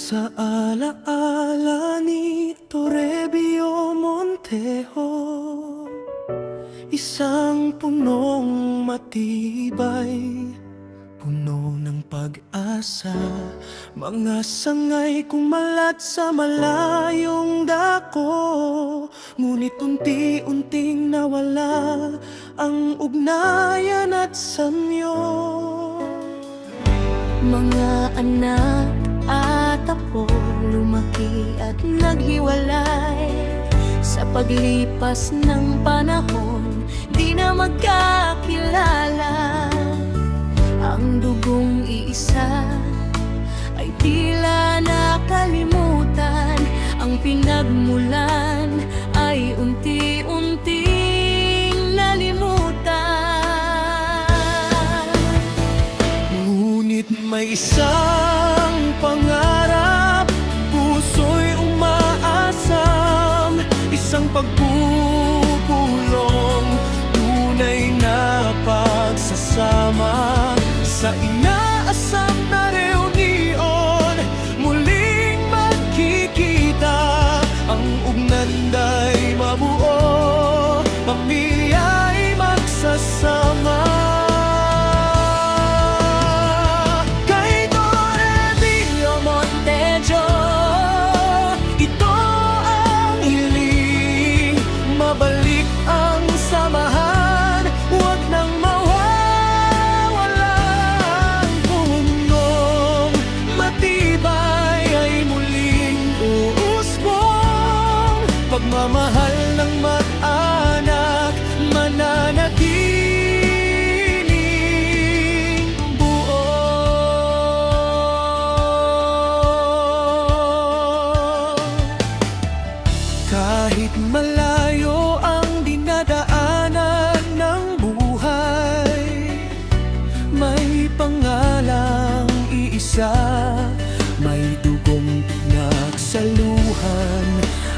Sa alaala ni Toribio Montejo, isang punong matibay, puno ng pag-asa. Mga sangay kumalat sa malayong dako, ngunit unti-unting nawala ang ugnayan at sanyo. Mga anak at apo, lumaki at naghiwalay. Sa paglipas ng panahon, di na magkakilala. Ang dugong iisa ay tila nakalimutan. Ang pinagmulan ay unti-unting nalimutan. Ngunit may isang pangarap, puso'y umaasam. Isang pagpupulong, tunay na pagsasama. Sa inaasam na reunion, muling magkikita. Ang ugnanday mabuo, pamilya'y magsasama. Mabalik ang samahan, huwag nang mawawala. Ang punong matibay ay muling uusbong. Pagmamahal ng mag-anak mananatiling buo. Kahit malayo ang dinadaanan ng buhay, may pangalang iisa, may dugong pinagsaluhan.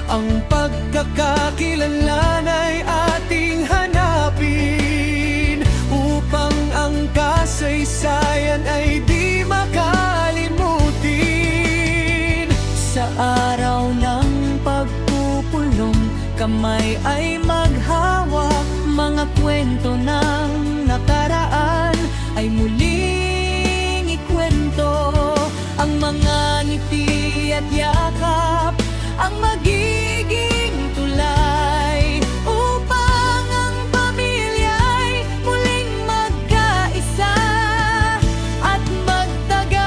Ang pagkakakilanlan ay ating hanapin, upang ang kasaysayan ay di makalimutin. Sa araw ng pagpupulong, kamay ay maghawak. Mga kwento ng nakaraan ay muling ikwento. Ang mga ngiti at yakap ang magiging tulay, upang ang pamilya'y muling magkaisa at magtagal.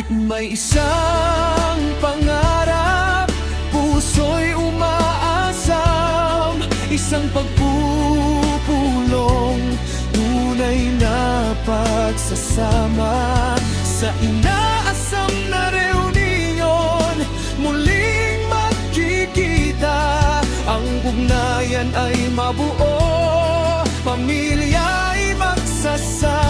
May isang pangarap, puso'y umaasam. Isang pagpupulong, tunay na pagsasama. Sa inaasam na reunion, muling magkikita. Ang ugnayan ay mabuo, pamilya'y magsasama.